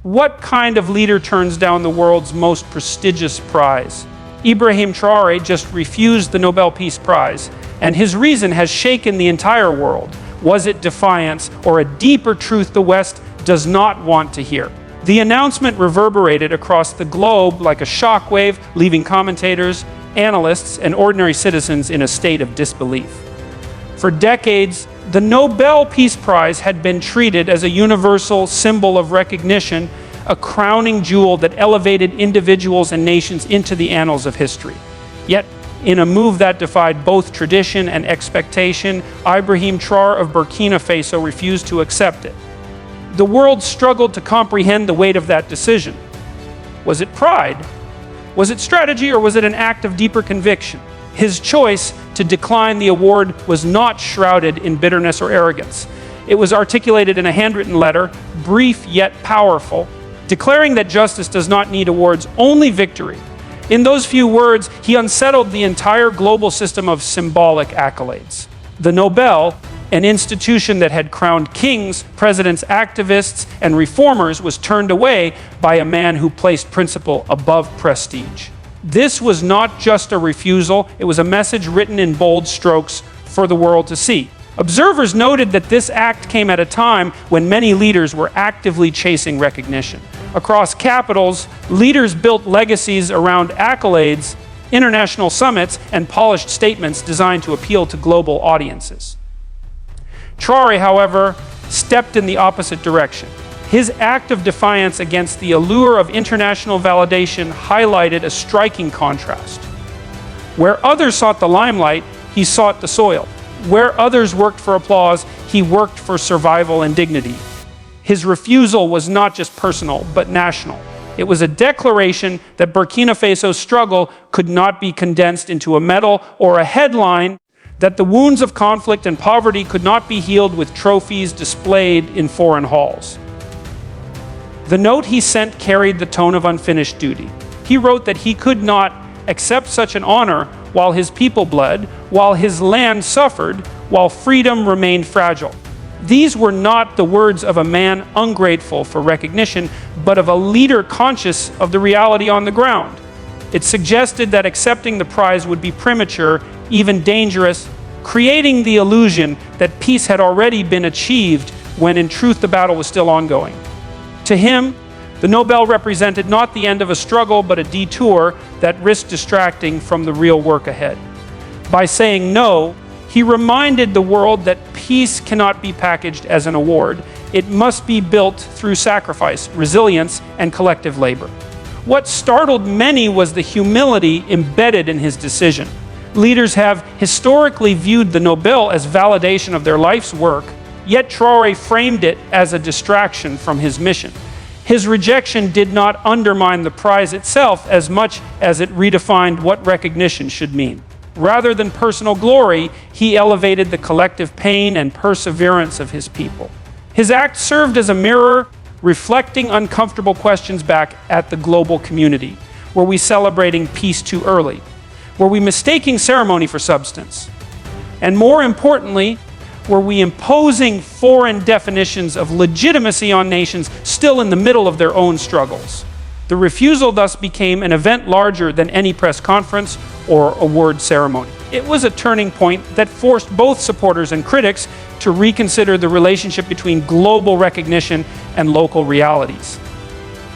What kind of leader turns down the world's most prestigious prize? Ibrahim Traoré just refused the Nobel Peace Prize, and his reason has shaken the entire world. Was it defiance or a deeper truth the West does not want to hear? The announcement reverberated across the globe like a shockwave, leaving commentators, analysts, and ordinary citizens in a state of disbelief. For decades, the Nobel Peace Prize had been treated as a universal symbol of recognition, a crowning jewel that elevated individuals and nations into the annals of history. Yet, in a move that defied both tradition and expectation, Ibrahim Traoré of Burkina Faso refused to accept it. The world struggled to comprehend the weight of that decision. Was it pride? Was it strategy, or was it an act of deeper conviction? His choice to decline the award was not shrouded in bitterness or arrogance. It was articulated in a handwritten letter, brief yet powerful, declaring that justice does not need awards, only victory. In those few words, he unsettled the entire global system of symbolic accolades. The Nobel, an institution that had crowned kings, presidents, activists, and reformers, was turned away by a man who placed principle above prestige. This was not just a refusal, it was a message written in bold strokes for the world to see. Observers noted that this act came at a time when many leaders were actively chasing recognition. Across capitals, leaders built legacies around accolades, international summits, and polished statements designed to appeal to global audiences. Traoré, however, stepped in the opposite direction. His act of defiance against the allure of international validation highlighted a striking contrast. Where others sought the limelight, he sought the soil. Where others worked for applause, he worked for survival and dignity. His refusal was not just personal, but national. It was a declaration that Burkina Faso's struggle could not be condensed into a medal or a headline, that the wounds of conflict and poverty could not be healed with trophies displayed in foreign halls. The note he sent carried the tone of unfinished duty. He wrote that he could not accept such an honor while his people bled, while his land suffered, while freedom remained fragile. These were not the words of a man ungrateful for recognition, but of a leader conscious of the reality on the ground. It suggested that accepting the prize would be premature, even dangerous, creating the illusion that peace had already been achieved when in truth the battle was still ongoing. To him, the Nobel represented not the end of a struggle, but a detour that risked distracting from the real work ahead. By saying no, he reminded the world that peace cannot be packaged as an award. It must be built through sacrifice, resilience, and collective labor. What startled many was the humility embedded in his decision. Leaders have historically viewed the Nobel as validation of their life's work, yet Traoré framed it as a distraction from his mission. His rejection did not undermine the prize itself as much as it redefined what recognition should mean. Rather than personal glory, he elevated the collective pain and perseverance of his people. His act served as a mirror, reflecting uncomfortable questions back at the global community. Were we celebrating peace too early? Were we mistaking ceremony for substance? And more importantly, were we imposing foreign definitions of legitimacy on nations still in the middle of their own struggles? The refusal thus became an event larger than any press conference or award ceremony. It was a turning point that forced both supporters and critics to reconsider the relationship between global recognition and local realities.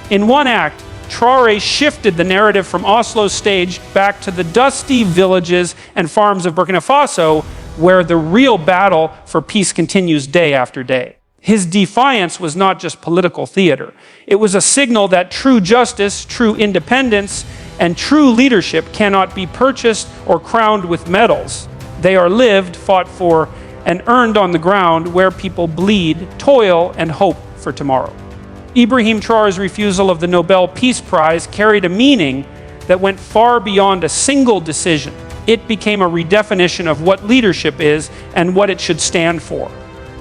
In one act, Traoré shifted the narrative from Oslo's stage back to the dusty villages and farms of Burkina Faso, where the real battle for peace continues day after day. His defiance was not just political theater. It was a signal that true justice, true independence, and true leadership cannot be purchased or crowned with medals. They are lived, fought for, and earned on the ground where people bleed, toil, and hope for tomorrow. Ibrahim Traoré's refusal of the Nobel Peace Prize carried a meaning that went far beyond a single decision. It became a redefinition of what leadership is and what it should stand for.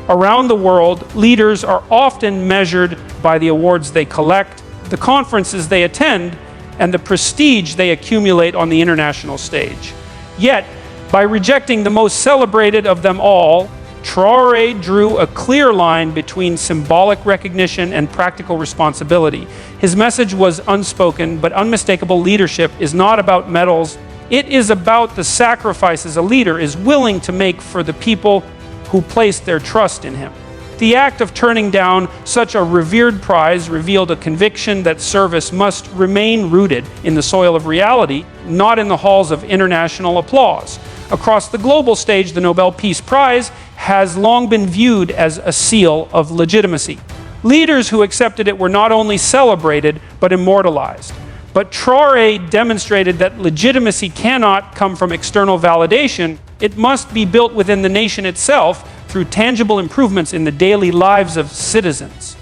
Around the world, leaders are often measured by the awards they collect, the conferences they attend, and the prestige they accumulate on the international stage. Yet, by rejecting the most celebrated of them all, Traore drew a clear line between symbolic recognition and practical responsibility. His message was unspoken but unmistakable: leadership is not about medals. It is about the sacrifices a leader is willing to make for the people who placed their trust in him. The act of turning down such a revered prize revealed a conviction that service must remain rooted in the soil of reality, not in the halls of international applause. Across the global stage, the Nobel Peace Prize has long been viewed as a seal of legitimacy. Leaders who accepted it were not only celebrated, but immortalized. But Traore demonstrated that legitimacy cannot come from external validation. It must be built within the nation itself through tangible improvements in the daily lives of citizens.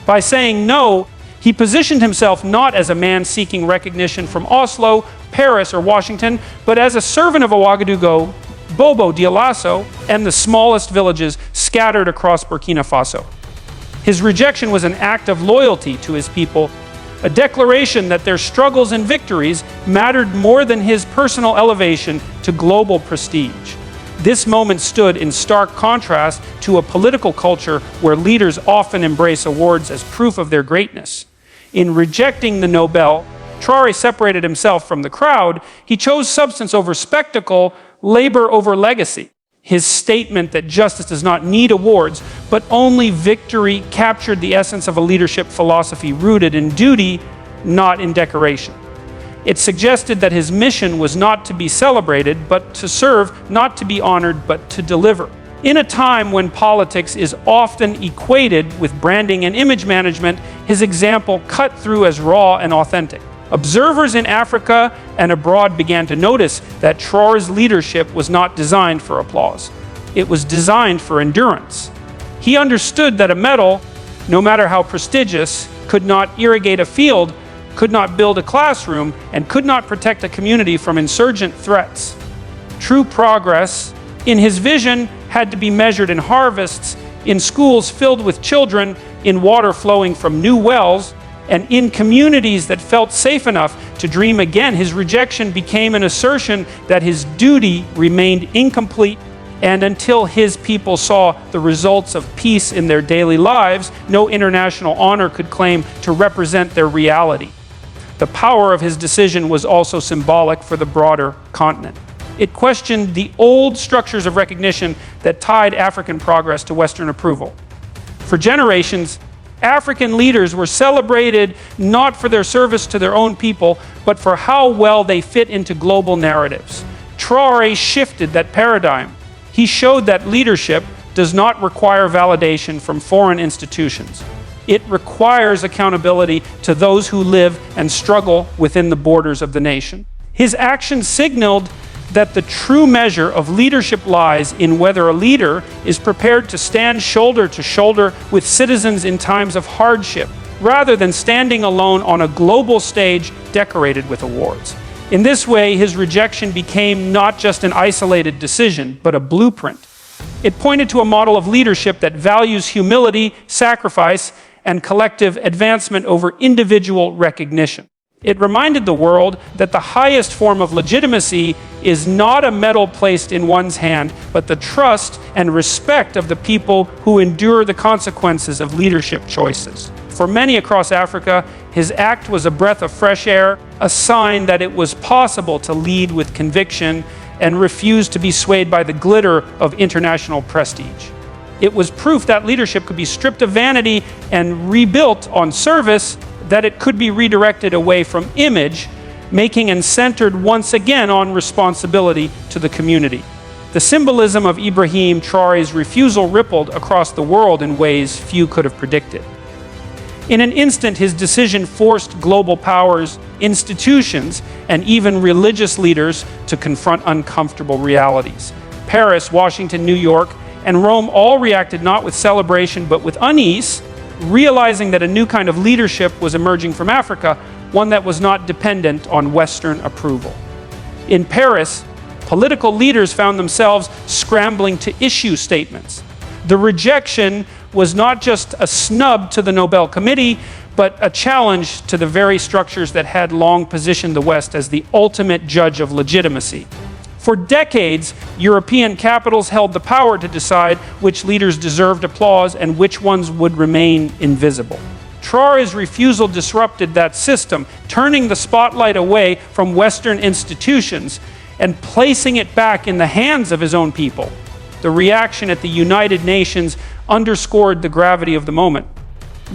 By saying no, he positioned himself not as a man seeking recognition from Oslo, Paris, or Washington, but as a servant of Ouagadougou, Bobo Dioulasso, and the smallest villages scattered across Burkina Faso. His rejection was an act of loyalty to his people, a declaration that their struggles and victories mattered more than his personal elevation to global prestige. This moment stood in stark contrast to a political culture where leaders often embrace awards as proof of their greatness. In rejecting the Nobel, Traore separated himself from the crowd. He chose substance over spectacle, labor over legacy. His statement that justice does not need awards, but only victory, captured the essence of a leadership philosophy rooted in duty, not in decoration. It suggested that his mission was not to be celebrated, but to serve, not to be honored, but to deliver. In a time when politics is often equated with branding and image management, his example cut through as raw and authentic. Observers in Africa and abroad began to notice that Traore's leadership was not designed for applause. It was designed for endurance. He understood that a medal, no matter how prestigious, could not irrigate a field, could not build a classroom, and could not protect a community from insurgent threats. True progress, in his vision, had to be measured in harvests, in schools filled with children, in water flowing from new wells, and in communities that felt safe enough to dream again. His rejection became an assertion that his duty remained incomplete, and until his people saw the results of peace in their daily lives, no international honor could claim to represent their reality. The power of his decision was also symbolic for the broader continent. It questioned the old structures of recognition that tied African progress to Western approval. For generations, African leaders were celebrated not for their service to their own people, but for how well they fit into global narratives. Traore shifted that paradigm. He showed that leadership does not require validation from foreign institutions. It requires accountability to those who live and struggle within the borders of the nation. His actions signaled that the true measure of leadership lies in whether a leader is prepared to stand shoulder to shoulder with citizens in times of hardship, rather than standing alone on a global stage decorated with awards. In this way, his rejection became not just an isolated decision, but a blueprint. It pointed to a model of leadership that values humility, sacrifice, and collective advancement over individual recognition. It reminded the world that the highest form of legitimacy is not a medal placed in one's hand, but the trust and respect of the people who endure the consequences of leadership choices. For many across Africa, his act was a breath of fresh air, a sign that it was possible to lead with conviction and refuse to be swayed by the glitter of international prestige. It was proof that leadership could be stripped of vanity and rebuilt on service, that it could be redirected away from image, making and centered once again on responsibility to the community. The symbolism of Ibrahim Traoré's refusal rippled across the world in ways few could have predicted. In an instant, his decision forced global powers, institutions, and even religious leaders to confront uncomfortable realities. Paris, Washington, New York, and Rome all reacted not with celebration but with unease, realizing that a new kind of leadership was emerging from Africa, one that was not dependent on Western approval. In Paris, political leaders found themselves scrambling to issue statements. The rejection was not just a snub to the Nobel Committee, but a challenge to the very structures that had long positioned the West as the ultimate judge of legitimacy. For decades, European capitals held the power to decide which leaders deserved applause and which ones would remain invisible. Traoré's refusal disrupted that system, turning the spotlight away from Western institutions and placing it back in the hands of his own people. The reaction at the United Nations underscored the gravity of the moment.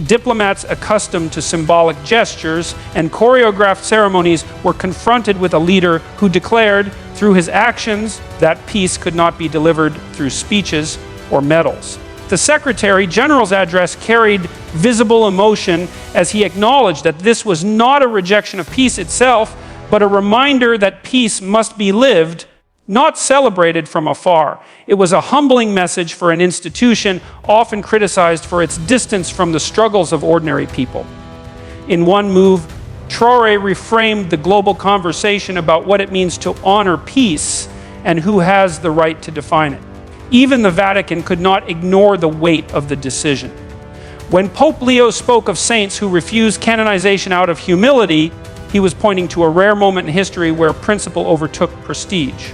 Diplomats accustomed to symbolic gestures and choreographed ceremonies were confronted with a leader who declared, through his actions, that peace could not be delivered through speeches or medals. The Secretary General's address carried visible emotion as he acknowledged that this was not a rejection of peace itself, but a reminder that peace must be lived, not celebrated from afar. It was a humbling message for an institution often criticized for its distance from the struggles of ordinary people. In one move, Traoré reframed the global conversation about what it means to honor peace and who has the right to define it. Even the Vatican could not ignore the weight of the decision. When Pope Leo spoke of saints who refused canonization out of humility, he was pointing to a rare moment in history where principle overtook prestige.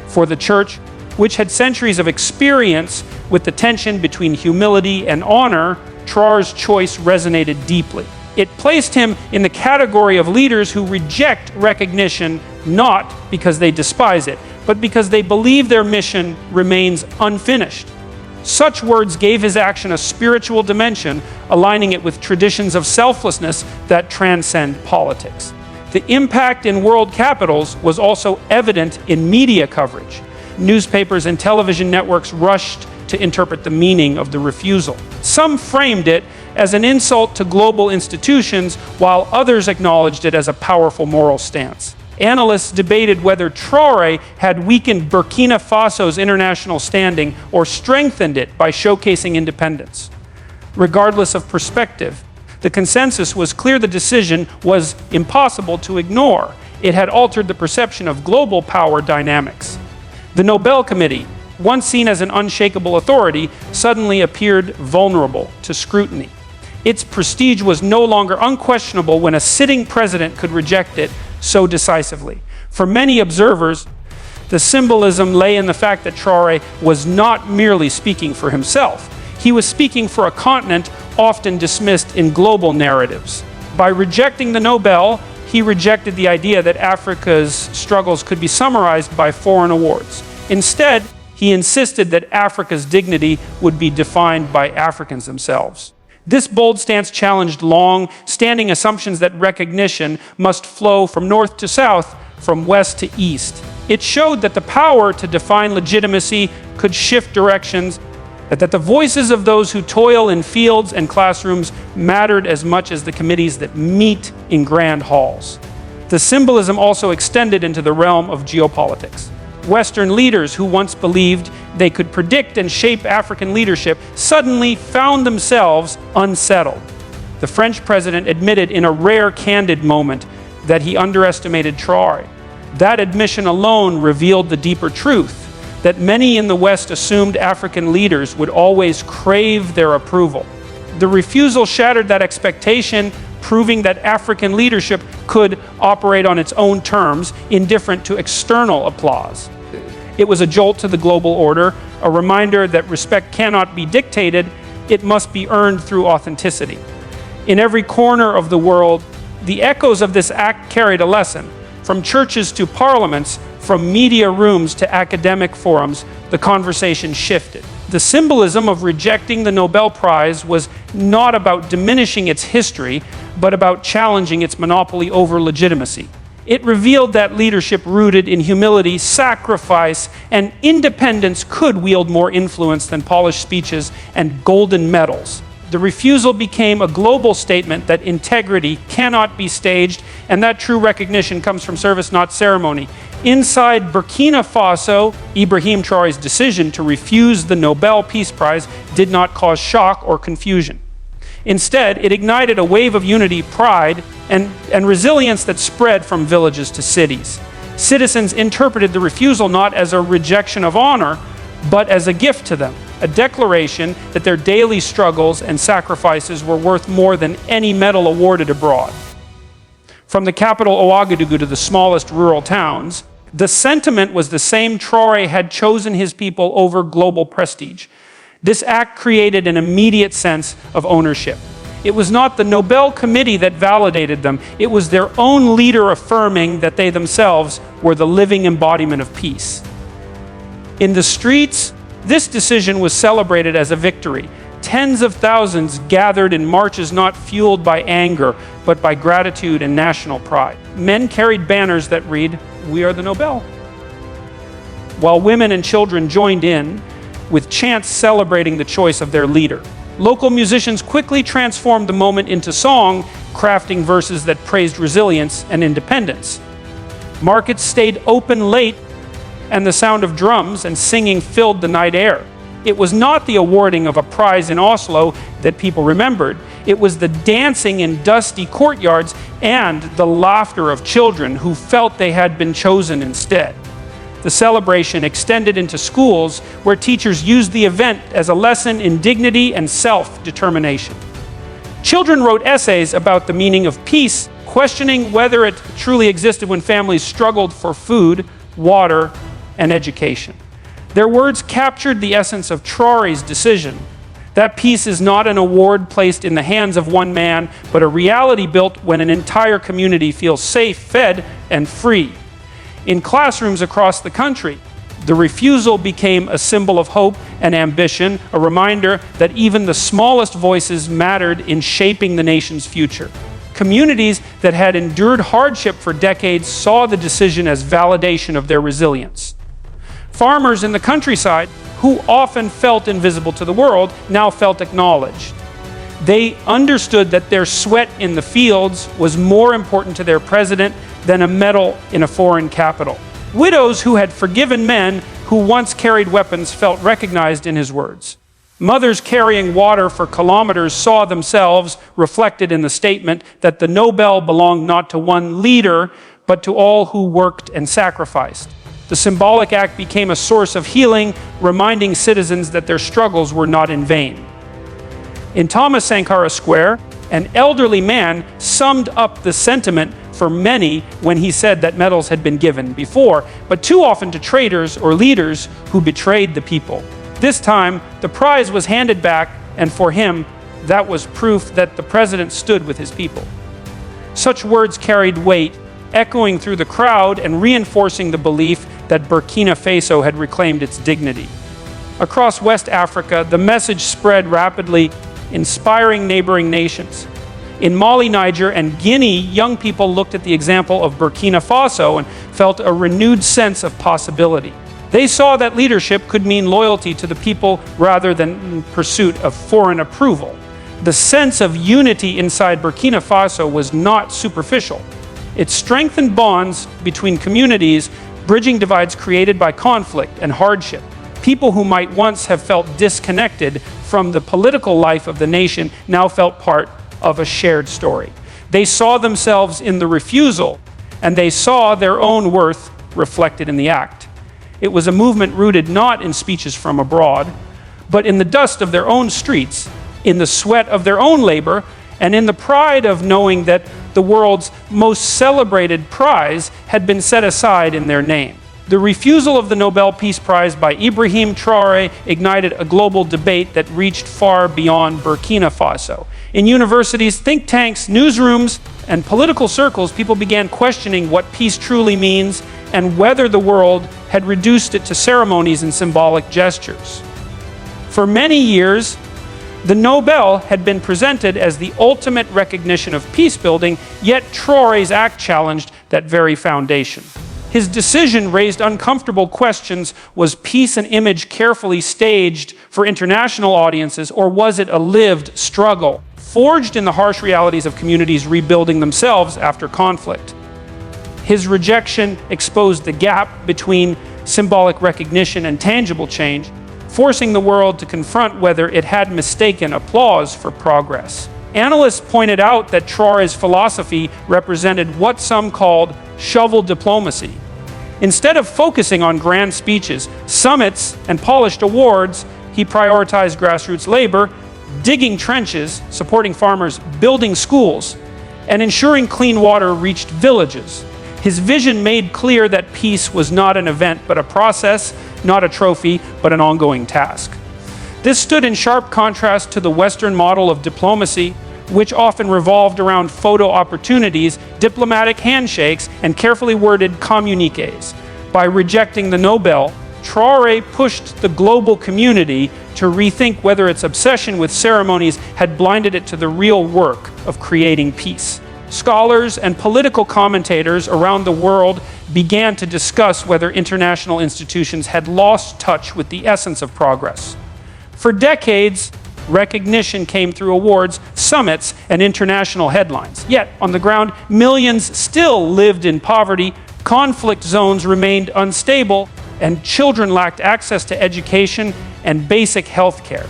For the Church, which had centuries of experience with the tension between humility and honor, Traoré's choice resonated deeply. It placed him in the category of leaders who reject recognition not because they despise it, but because they believe their mission remains unfinished. Such words gave his action a spiritual dimension, aligning it with traditions of selflessness that transcend politics. The impact in world capitals was also evident in media coverage. Newspapers and television networks rushed to interpret the meaning of the refusal. Some framed it as an insult to global institutions, while others acknowledged it as a powerful moral stance. Analysts debated whether Traoré had weakened Burkina Faso's international standing or strengthened it by showcasing independence. Regardless of perspective, the consensus was clear: the decision was impossible to ignore. It had altered the perception of global power dynamics. The Nobel Committee, once seen as an unshakable authority, suddenly appeared vulnerable to scrutiny. Its prestige was no longer unquestionable when a sitting president could reject it so decisively. For many observers, the symbolism lay in the fact that Traoré was not merely speaking for himself. He was speaking for a continent often dismissed in global narratives. By rejecting the Nobel, he rejected the idea that Africa's struggles could be summarized by foreign awards. Instead, he insisted that Africa's dignity would be defined by Africans themselves. This bold stance challenged long-standing assumptions that recognition must flow from north to south, from west to east. It showed that the power to define legitimacy could shift directions, that the voices of those who toil in fields and classrooms mattered as much as the committees that meet in grand halls. The symbolism also extended into the realm of geopolitics. Western leaders who once believed they could predict and shape African leadership suddenly found themselves unsettled. The French president admitted in a rare candid moment that he underestimated Traoré. That admission alone revealed the deeper truth that many in the West assumed African leaders would always crave their approval. The refusal shattered that expectation, proving that African leadership could operate on its own terms, indifferent to external applause. It was a jolt to the global order, a reminder that respect cannot be dictated, it must be earned through authenticity. In every corner of the world, the echoes of this act carried a lesson. From churches to parliaments, from media rooms to academic forums, the conversation shifted. The symbolism of rejecting the Nobel Prize was not about diminishing its history, but about challenging its monopoly over legitimacy. It revealed that leadership rooted in humility, sacrifice, and independence could wield more influence than polished speeches and golden medals. The refusal became a global statement that integrity cannot be staged, and that true recognition comes from service, not ceremony. Inside Burkina Faso, Ibrahim Traoré's decision to refuse the Nobel Peace Prize did not cause shock or confusion. Instead, it ignited a wave of unity, pride, and resilience that spread from villages to cities. Citizens interpreted the refusal not as a rejection of honor, but as a gift to them, a declaration that their daily struggles and sacrifices were worth more than any medal awarded abroad. From the capital Ouagadougou to the smallest rural towns, The sentiment was the same: Traore had chosen his people over global prestige. This act created an immediate sense of ownership. It was not the Nobel Committee that validated them. It was their own leader affirming that they themselves were the living embodiment of peace. In the streets, this decision was celebrated as a victory. Tens of thousands gathered in marches not fueled by anger, but by gratitude and national pride. Men carried banners that read, "We are the Nobel," while women and children joined in, with chants celebrating the choice of their leader. Local musicians quickly transformed the moment into song, crafting verses that praised resilience and independence. Markets stayed open late, and the sound of drums and singing filled the night air. It was not the awarding of a prize in Oslo that people remembered. It was the dancing in dusty courtyards and the laughter of children who felt they had been chosen instead. The celebration extended into schools, where teachers used the event as a lesson in dignity and self-determination. Children wrote essays about the meaning of peace, questioning whether it truly existed when families struggled for food, water, and education. Their words captured the essence of Traore's decision: that peace is not an award placed in the hands of one man, but a reality built when an entire community feels safe, fed, and free. In classrooms across the country, the refusal became a symbol of hope and ambition, a reminder that even the smallest voices mattered in shaping the nation's future. Communities that had endured hardship for decades saw the decision as validation of their resilience. Farmers in the countryside, who often felt invisible to the world, now felt acknowledged. They understood that their sweat in the fields was more important to their president than a medal in a foreign capital. Widows who had forgiven men who once carried weapons felt recognized in his words. Mothers carrying water for kilometers saw themselves reflected in the statement that the Nobel belonged not to one leader, but to all who worked and sacrificed. The symbolic act became a source of healing, reminding citizens that their struggles were not in vain. In Thomas Sankara Square, an elderly man summed up the sentiment for many when he said that medals had been given before, but too often to traitors or leaders who betrayed the people. This time, the prize was handed back, and for him, that was proof that the president stood with his people. Such words carried weight, echoing through the crowd and reinforcing the belief that Burkina Faso had reclaimed its dignity. Across West Africa, the message spread rapidly, inspiring neighboring nations. In Mali, Niger, and Guinea, young people looked at the example of Burkina Faso and felt a renewed sense of possibility. They saw that leadership could mean loyalty to the people rather than pursuit of foreign approval. The sense of unity inside Burkina Faso was not superficial. It strengthened bonds between communities, bridging divides created by conflict and hardship. People who might once have felt disconnected from the political life of the nation now felt part of a shared story. They saw themselves in the refusal, and they saw their own worth reflected in the act. It was a movement rooted not in speeches from abroad, but in the dust of their own streets, in the sweat of their own labor, and in the pride of knowing that the world's most celebrated prize had been set aside in their name. The refusal of the Nobel Peace Prize by Ibrahim Traoré ignited a global debate that reached far beyond Burkina Faso. In universities, think tanks, newsrooms, and political circles, people began questioning what peace truly means and whether the world had reduced it to ceremonies and symbolic gestures. For many years, the Nobel had been presented as the ultimate recognition of peace building, yet Traoré's act challenged that very foundation. His decision raised uncomfortable questions. Was peace an image carefully staged for international audiences, or was it a lived struggle, forged in the harsh realities of communities rebuilding themselves after conflict? His rejection exposed the gap between symbolic recognition and tangible change, forcing the world to confront whether it had mistaken applause for progress. Analysts pointed out that Traoré's philosophy represented what some called shovel diplomacy. Instead of focusing on grand speeches, summits, and polished awards, he prioritized grassroots labor, digging trenches, supporting farmers, building schools, and ensuring clean water reached villages. His vision made clear that peace was not an event but a process, not a trophy but an ongoing task. This stood in sharp contrast to the Western model of diplomacy, which often revolved around photo opportunities, diplomatic handshakes, and carefully worded communiques. By rejecting the Nobel, Traore pushed the global community to rethink whether its obsession with ceremonies had blinded it to the real work of creating peace. Scholars and political commentators around the world began to discuss whether international institutions had lost touch with the essence of progress. For decades, recognition came through awards, summits, and international headlines. Yet, on the ground, millions still lived in poverty, conflict zones remained unstable, and children lacked access to education and basic health care.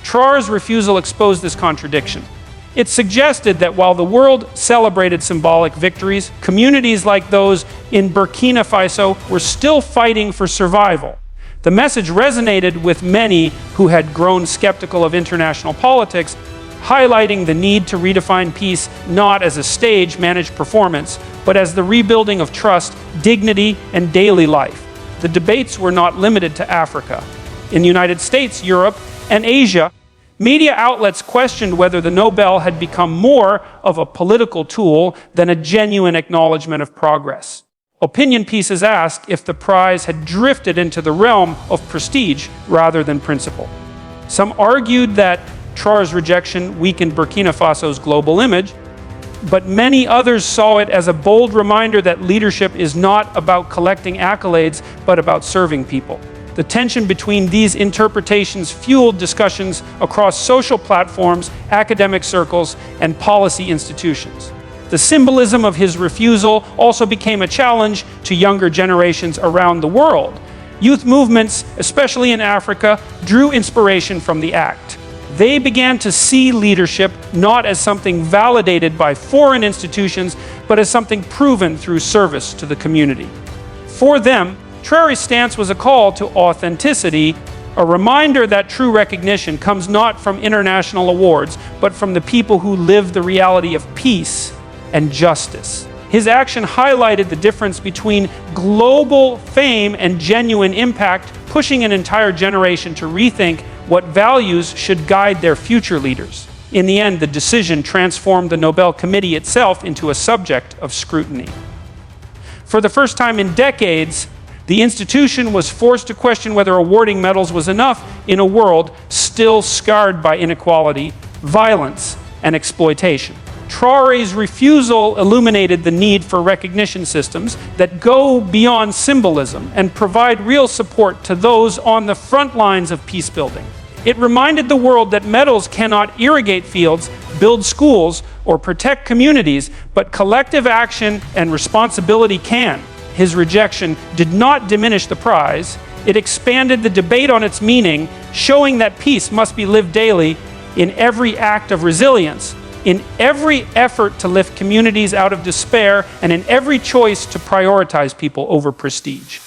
Traore's refusal exposed this contradiction. It suggested that while the world celebrated symbolic victories, communities like those in Burkina Faso were still fighting for survival. The message resonated with many who had grown skeptical of international politics, highlighting the need to redefine peace not as a stage-managed performance, but as the rebuilding of trust, dignity, and daily life. The debates were not limited to Africa. In the United States, Europe, and Asia, media outlets questioned whether the Nobel had become more of a political tool than a genuine acknowledgement of progress. Opinion pieces asked if the prize had drifted into the realm of prestige rather than principle. Some argued that Traore's rejection weakened Burkina Faso's global image, but many others saw it as a bold reminder that leadership is not about collecting accolades, but about serving people. The tension between these interpretations fueled discussions across social platforms, academic circles, and policy institutions. The symbolism of his refusal also became a challenge to younger generations around the world. Youth movements, especially in Africa, drew inspiration from the act. They began to see leadership not as something validated by foreign institutions, but as something proven through service to the community. For them, Traore's stance was a call to authenticity, a reminder that true recognition comes not from international awards, but from the people who live the reality of peace and justice. His action highlighted the difference between global fame and genuine impact, pushing an entire generation to rethink what values should guide their future leaders. In the end, the decision transformed the Nobel Committee itself into a subject of scrutiny. For the first time in decades, the institution was forced to question whether awarding medals was enough in a world still scarred by inequality, violence, and exploitation. Traore's refusal illuminated the need for recognition systems that go beyond symbolism and provide real support to those on the front lines of peace building. It reminded the world that medals cannot irrigate fields, build schools, or protect communities, but collective action and responsibility can. His rejection did not diminish the prize. It expanded the debate on its meaning, showing that peace must be lived daily in every act of resilience, in every effort to lift communities out of despair, and in every choice to prioritize people over prestige.